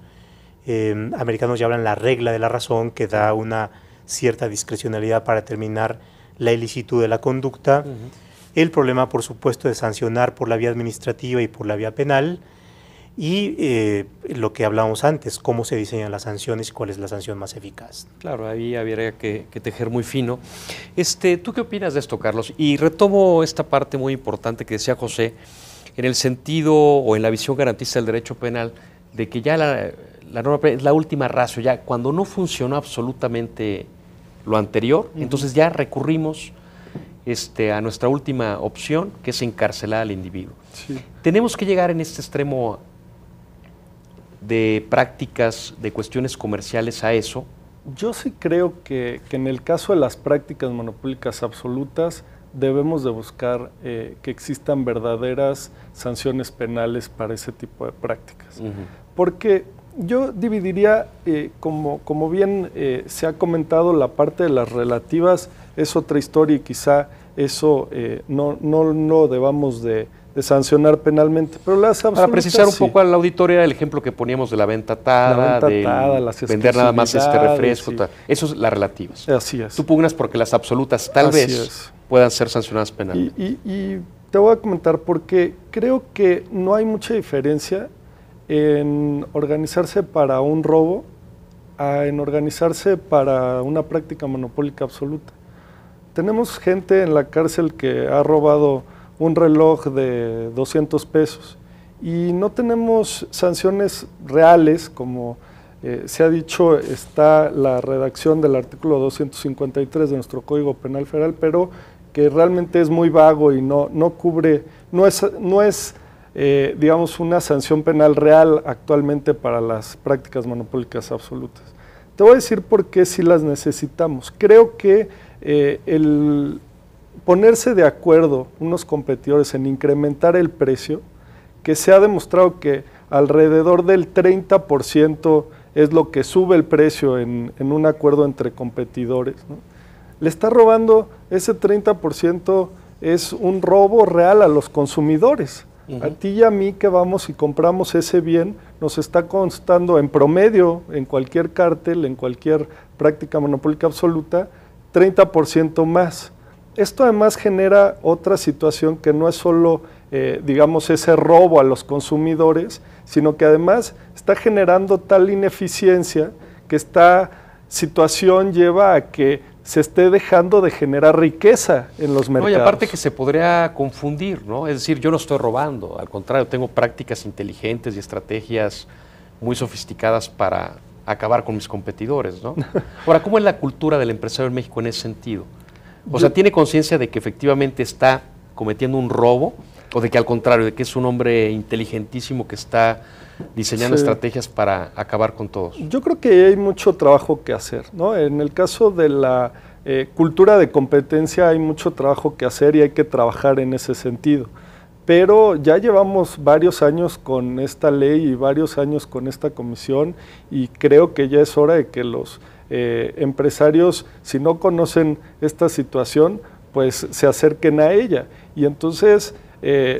Speaker 3: americanos llaman la regla de la razón, que da una cierta discrecionalidad para determinar la ilicitud de la conducta. El problema, por supuesto, de sancionar por la vía administrativa y por la vía penal, y lo que hablábamos antes, cómo se diseñan las sanciones y cuál es la sanción más eficaz.
Speaker 1: Claro, ahí habría que tejer muy fino. ¿Tú qué opinas de esto, Carlos? Y retomo esta parte muy importante que decía José, en el sentido o en la visión garantista del derecho penal, de que ya la norma penal es la última ratio, ya cuando no funcionó absolutamente lo anterior, entonces ya recurrimos a nuestra última opción, que es encarcelar al individuo.
Speaker 2: Sí.
Speaker 1: Tenemos que llegar en este extremo de prácticas, de cuestiones comerciales a eso.
Speaker 2: Yo sí creo que en el caso de las prácticas monopólicas absolutas debemos de buscar que existan verdaderas sanciones penales para ese tipo de prácticas. Porque yo dividiría, como bien se ha comentado, la parte de las relativas es otra historia y quizá eso no lo debamos de sancionar penalmente, pero las absolutas,
Speaker 1: para precisar un
Speaker 2: sí.
Speaker 1: poco al auditorio, el ejemplo que poníamos de la venta atada,
Speaker 2: las
Speaker 1: vender nada más refresco,
Speaker 2: sí.
Speaker 1: Eso es las relativas.
Speaker 2: Así es.
Speaker 1: Tú pugnas porque las absolutas tal
Speaker 2: Así
Speaker 1: vez
Speaker 2: es.
Speaker 1: puedan ser sancionadas penalmente.
Speaker 2: Y te voy a comentar porque creo que no hay mucha diferencia en organizarse para un robo en organizarse para una práctica monopólica absoluta. Tenemos gente en la cárcel que ha robado un reloj de 200 pesos y no tenemos sanciones reales, como se ha dicho, está la redacción del artículo 253 de nuestro Código Penal Federal, pero que realmente es muy vago y no cubre, no es digamos, una sanción penal real actualmente para las prácticas monopólicas absolutas. Te voy a decir por qué sí las necesitamos. Creo que el ponerse de acuerdo unos competidores en incrementar el precio, que se ha demostrado que alrededor del 30% es lo que sube el precio en un acuerdo entre competidores, ¿no? Le está robando ese 30%, es un robo real a los consumidores. A ti y a mí que vamos y compramos ese bien, nos está costando en promedio, en cualquier cártel, en cualquier práctica monopólica absoluta, 30% más. Esto además genera otra situación que no es solo, digamos, ese robo a los consumidores, sino que además está generando tal ineficiencia que esta situación lleva a que se esté dejando de generar riqueza en los mercados.
Speaker 1: No, y aparte que se podría confundir, ¿no? Es decir, yo no estoy robando, al contrario, tengo prácticas inteligentes y estrategias muy sofisticadas para acabar con mis competidores, ¿no? Ahora, ¿cómo es la cultura del empresario en México en ese sentido? O sea, ¿tiene conciencia de que efectivamente está cometiendo un robo o de que al contrario, de que es un hombre inteligentísimo que está diseñando estrategias para acabar con todos?
Speaker 2: Yo creo que hay mucho trabajo que hacer, ¿no? En el caso de la cultura de competencia hay mucho trabajo que hacer y hay que trabajar en ese sentido. Pero ya llevamos varios años con esta ley y varios años con esta comisión y creo que ya es hora de que los empresarios, si no conocen esta situación, pues se acerquen a ella. Y entonces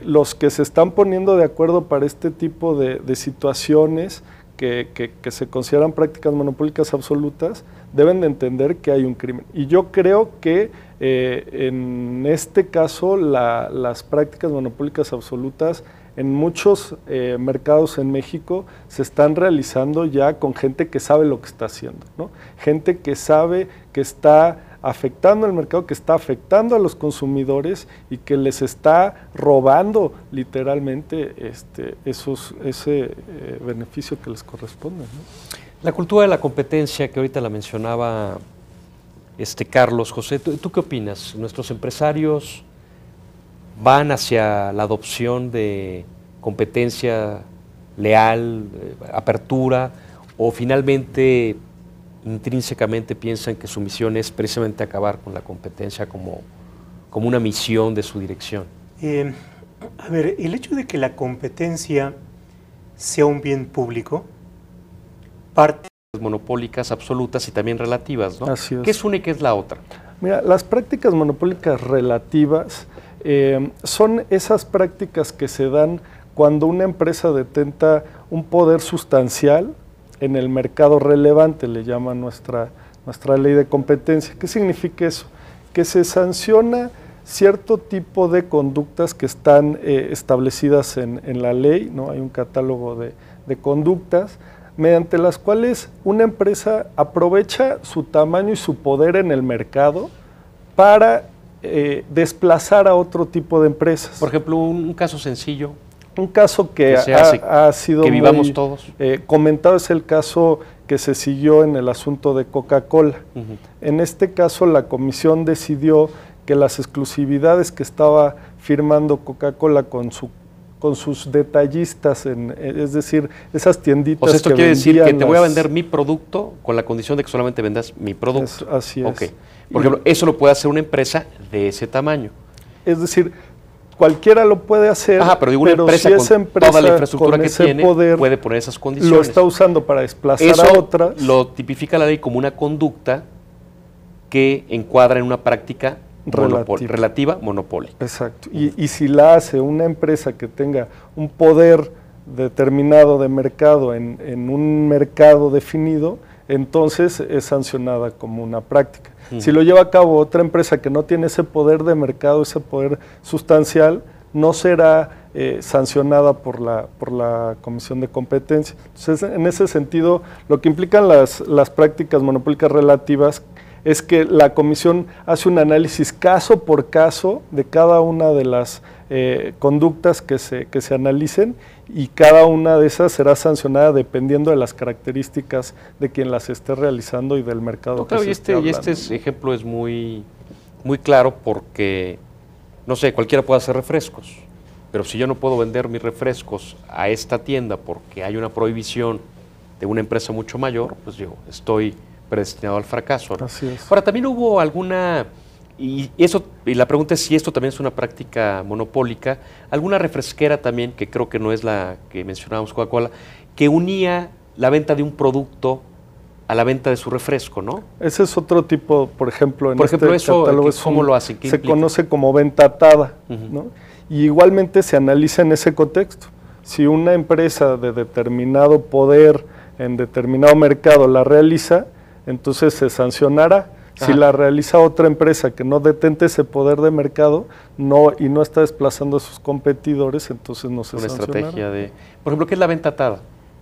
Speaker 2: los que se están poniendo de acuerdo para este tipo de situaciones que se consideran prácticas monopólicas absolutas, deben de entender que hay un crimen. Y yo creo que en este caso las prácticas monopólicas absolutas en muchos mercados en México se están realizando ya con gente que sabe lo que está haciendo, ¿no? Gente que sabe que está afectando al mercado, que está afectando a los consumidores y que les está robando literalmente ese beneficio que les corresponde, ¿no?
Speaker 1: La cultura de la competencia, que ahorita la mencionaba Carlos, José, ¿tú qué opinas? ¿Nuestros empresarios van hacia la adopción de competencia leal, apertura, o finalmente intrínsecamente piensan que su misión es precisamente acabar con la competencia como una misión de su dirección?
Speaker 3: A ver, el hecho de que la competencia sea un bien público, parte
Speaker 1: monopólicas absolutas y también relativas, ¿no?
Speaker 2: Así es.
Speaker 1: ¿Qué es una y qué es la otra?
Speaker 2: Mira, las prácticas monopólicas relativas son esas prácticas que se dan cuando una empresa detenta un poder sustancial en el mercado relevante, le llama nuestra ley de competencia. ¿Qué significa eso? Que se sanciona cierto tipo de conductas que están establecidas en la ley, ¿no? Hay un catálogo de conductas mediante las cuales una empresa aprovecha su tamaño y su poder en el mercado para desplazar a otro tipo de empresas.
Speaker 1: Por ejemplo, un caso sencillo.
Speaker 2: Un caso que ha sido
Speaker 1: que vivamos
Speaker 2: muy
Speaker 1: todos.
Speaker 2: Comentado es el caso que se siguió en el asunto de Coca-Cola. En este caso, la comisión decidió que las exclusividades que estaba firmando Coca-Cola con sus detallistas, es decir, esas tienditas que
Speaker 1: O sea, esto quiere decir que te voy a
Speaker 2: las-
Speaker 1: vender mi producto con la condición de que solamente vendas mi producto.
Speaker 2: así es.
Speaker 1: Ok. Por ejemplo, eso lo puede hacer una empresa de ese tamaño.
Speaker 2: Es decir, cualquiera lo puede hacer,
Speaker 1: Ajá, pero digo, una empresa
Speaker 2: si
Speaker 1: con
Speaker 2: esa empresa
Speaker 1: toda la infraestructura
Speaker 2: con
Speaker 1: que
Speaker 2: ese
Speaker 1: tiene
Speaker 2: poder
Speaker 1: puede poner esas condiciones.
Speaker 2: lo está usando para desplazar
Speaker 1: Eso
Speaker 2: a otras.
Speaker 1: lo tipifica la ley como una conducta que encuadra en una práctica relativa monopólica.
Speaker 2: Exacto. Y si la hace una empresa que tenga un poder determinado de mercado en un mercado definido, entonces es sancionada como una práctica. Si lo lleva a cabo otra empresa que no tiene ese poder de mercado, ese poder sustancial, no será sancionada por la Comisión de Competencia. Entonces, en ese sentido, lo que implican las prácticas monopólicas relativas es que la comisión hace un análisis caso por caso de cada una de las conductas que se analicen, y cada una de esas será sancionada dependiendo de las características de quien las esté realizando y del mercado
Speaker 1: No, claro,
Speaker 2: que se esté hablando.
Speaker 1: ejemplo es muy claro porque, no sé, cualquiera puede hacer refrescos, pero si yo no puedo vender mis refrescos a esta tienda porque hay una prohibición de una empresa mucho mayor, pues yo estoy predestinado al fracaso, ¿no?
Speaker 2: Así es.
Speaker 1: Ahora, también hubo alguna, y la pregunta es si esto también es una práctica monopólica, alguna refresquera también, que creo que no es la que mencionábamos, Coca-Cola, que unía la venta de un producto a la venta de su refresco, ¿no?
Speaker 2: Ese es otro tipo, por ejemplo, en
Speaker 1: Por ejemplo,
Speaker 2: este
Speaker 1: eso,
Speaker 2: catálogo
Speaker 1: ¿cómo lo hacen? ¿Qué
Speaker 2: se
Speaker 1: implica?
Speaker 2: conoce como venta atada, ¿no? Y igualmente se analiza en ese contexto. Si una empresa de determinado poder en determinado mercado la realiza, entonces se sancionará. Si la realiza otra empresa que no detente ese poder de mercado y no está desplazando a sus competidores, entonces no se sancionará.
Speaker 1: Una estrategia de... Por ejemplo, ¿qué es la venta atada?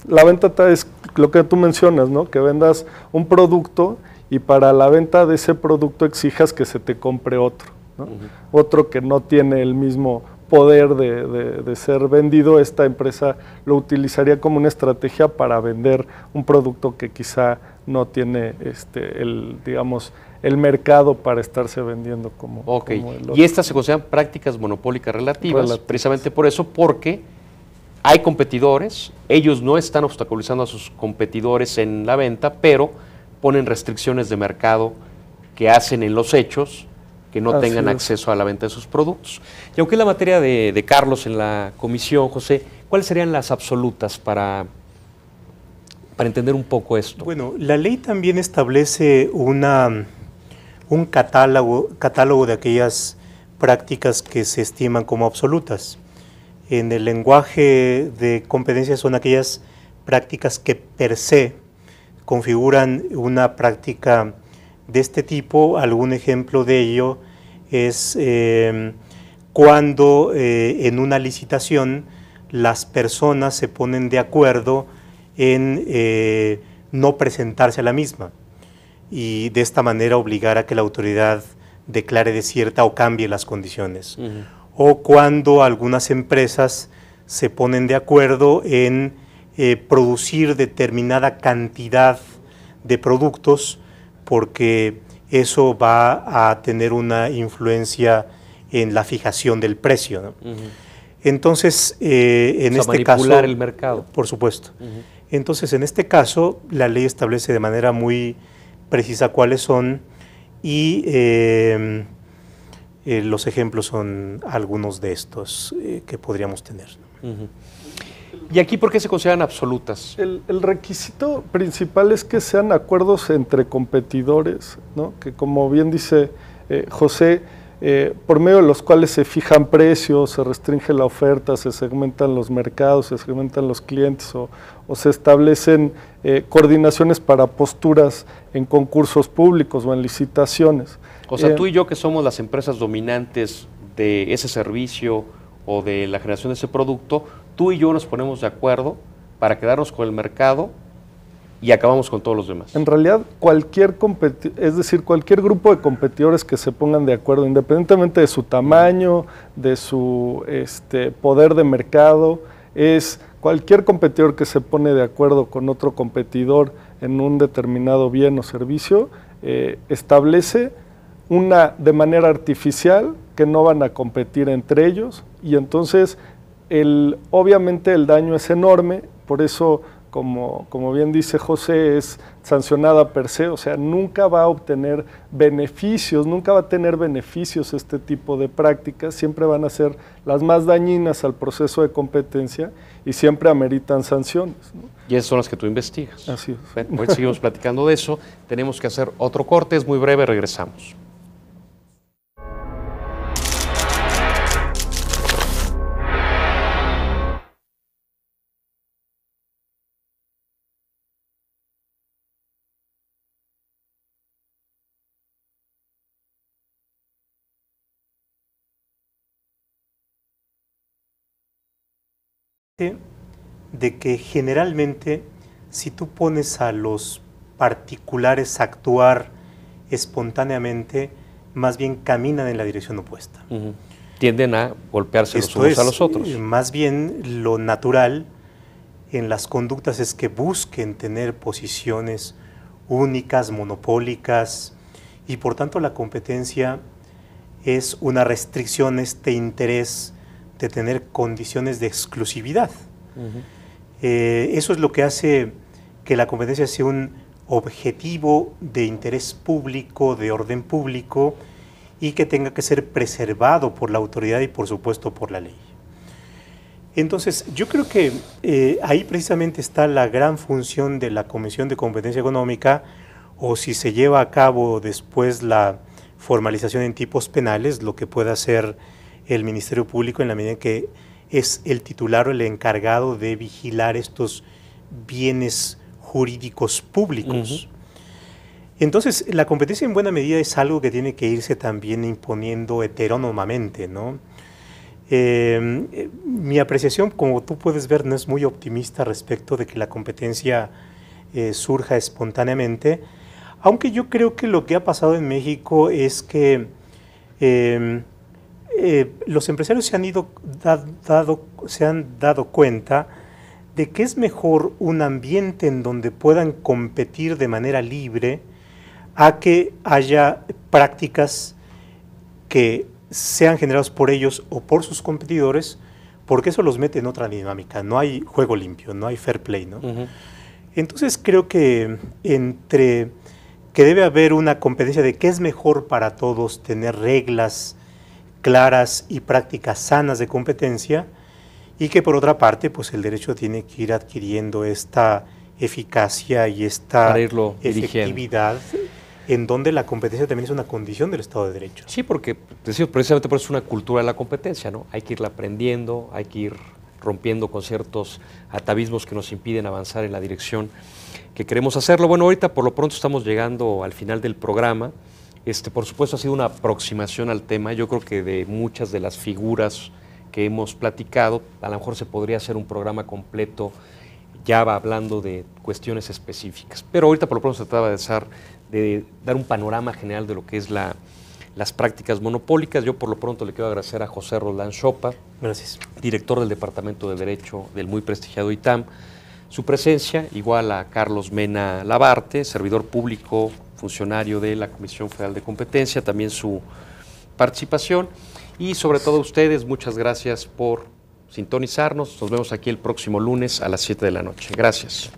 Speaker 2: La venta atada es lo que tú mencionas, ¿no? Que vendas un producto y para la venta de ese producto exijas que se te compre otro, ¿no? Otro que no tiene el mismo poder de ser vendido. Esta empresa lo utilizaría como una estrategia para vender un producto que quizá no tiene el mercado para estarse vendiendo como,
Speaker 1: Ok,
Speaker 2: como el otro.
Speaker 1: y estas se consideran prácticas monopólicas relativas, precisamente por eso, porque hay competidores, ellos no están obstaculizando a sus competidores en la venta, pero ponen restricciones de mercado que hacen en los hechos que no tengan acceso a la venta de sus productos. Y aunque es la materia de Carlos en la comisión, José, ¿cuáles serían las absolutas para entender un poco esto?
Speaker 3: Bueno, la ley también establece un catálogo de aquellas prácticas que se estiman como absolutas. En el lenguaje de competencia son aquellas prácticas que per se configuran una práctica de este tipo. Algún ejemplo de ello es cuando en una licitación las personas se ponen de acuerdo en no presentarse a la misma y de esta manera obligar a que la autoridad declare desierta o cambie las condiciones. O cuando algunas empresas se ponen de acuerdo en producir determinada cantidad de productos porque eso va a tener una influencia en la fijación del precio, ¿no? Entonces, en este caso...
Speaker 1: manipular el mercado.
Speaker 3: Por supuesto. Entonces, en este caso, la ley establece de manera muy precisa cuáles son y los ejemplos son algunos de estos que podríamos tener.
Speaker 1: ¿Y aquí por qué se consideran absolutas?
Speaker 2: El requisito principal es que sean acuerdos entre competidores, ¿no? Que como bien dice José, por medio de los cuales se fijan precios, se restringe la oferta, se segmentan los mercados, se segmentan los clientes o se establecen coordinaciones para posturas en concursos públicos o en licitaciones.
Speaker 1: O sea, tú y yo que somos las empresas dominantes de ese servicio o de la generación de ese producto, tú y yo nos ponemos de acuerdo para quedarnos con el mercado y acabamos con todos los demás.
Speaker 2: En realidad, cualquier grupo de competidores que se pongan de acuerdo, independientemente de su tamaño, de su poder de mercado, es cualquier competidor que se pone de acuerdo con otro competidor en un determinado bien o servicio, establece de manera artificial que no van a competir entre ellos, y entonces obviamente el daño es enorme. Por eso, como bien dice José, es sancionada per se, o sea, nunca va a obtener beneficios, nunca va a tener beneficios este tipo de prácticas, siempre van a ser las más dañinas al proceso de competencia y siempre ameritan sanciones, ¿no?
Speaker 1: Y esas son las que tú investigas.
Speaker 2: Así es.
Speaker 1: Bueno, hoy seguimos platicando de eso, tenemos que hacer otro corte, es muy breve, regresamos.
Speaker 3: De que generalmente si tú pones a los particulares a actuar espontáneamente, más bien caminan en la dirección opuesta.
Speaker 1: Tienden a golpearse los unos a los otros.
Speaker 3: Más bien lo natural en las conductas es que busquen tener posiciones únicas, monopólicas, y por tanto la competencia es una restricción, este interés de tener condiciones de exclusividad. Eso es lo que hace que la competencia sea un objetivo de interés público, de orden público, y que tenga que ser preservado por la autoridad y por supuesto por la ley. Entonces, yo creo que ahí precisamente está la gran función de la Comisión de Competencia Económica, o si se lleva a cabo después la formalización en tipos penales, lo que pueda hacer el Ministerio Público en la medida en que es el titular o el encargado de vigilar estos bienes jurídicos públicos. Entonces, la competencia en buena medida es algo que tiene que irse también imponiendo heterónomamente, ¿no? Mi apreciación, como tú puedes ver, no es muy optimista respecto de que la competencia surja espontáneamente, aunque yo creo que lo que ha pasado en México es que los empresarios se han dado cuenta de que es mejor un ambiente en donde puedan competir de manera libre a que haya prácticas que sean generadas por ellos o por sus competidores, porque eso los mete en otra dinámica. No hay juego limpio, no hay fair play, ¿no? Entonces creo que que debe haber una competencia de qué es mejor para todos, tener reglas claras y prácticas sanas de competencia, y que por otra parte pues el derecho tiene que ir adquiriendo esta eficacia y esta efectividad, en donde la competencia también es una condición del Estado de Derecho.
Speaker 1: Sí, porque decimos, precisamente por eso es una cultura de la competencia, ¿no? Hay que irla aprendiendo, hay que ir rompiendo con ciertos atavismos que nos impiden avanzar en la dirección que queremos hacerlo. Bueno, ahorita por lo pronto estamos llegando al final del programa. Por supuesto ha sido una aproximación al tema. Yo creo que de muchas de las figuras que hemos platicado, a lo mejor se podría hacer un programa completo ya hablando de cuestiones específicas. Pero ahorita por lo pronto se trataba de dar un panorama general de lo que es las prácticas monopólicas. Yo por lo pronto le quiero agradecer a José Roldán Chopa,
Speaker 3: gracias,
Speaker 1: director del Departamento de Derecho del muy prestigiado ITAM, su presencia, igual a Carlos Mena Labarte, servidor público, funcionario de la Comisión Federal de Competencia, también su participación, y sobre todo a ustedes, muchas gracias por sintonizarnos. Nos vemos aquí el próximo lunes a las 7 de la noche. Gracias.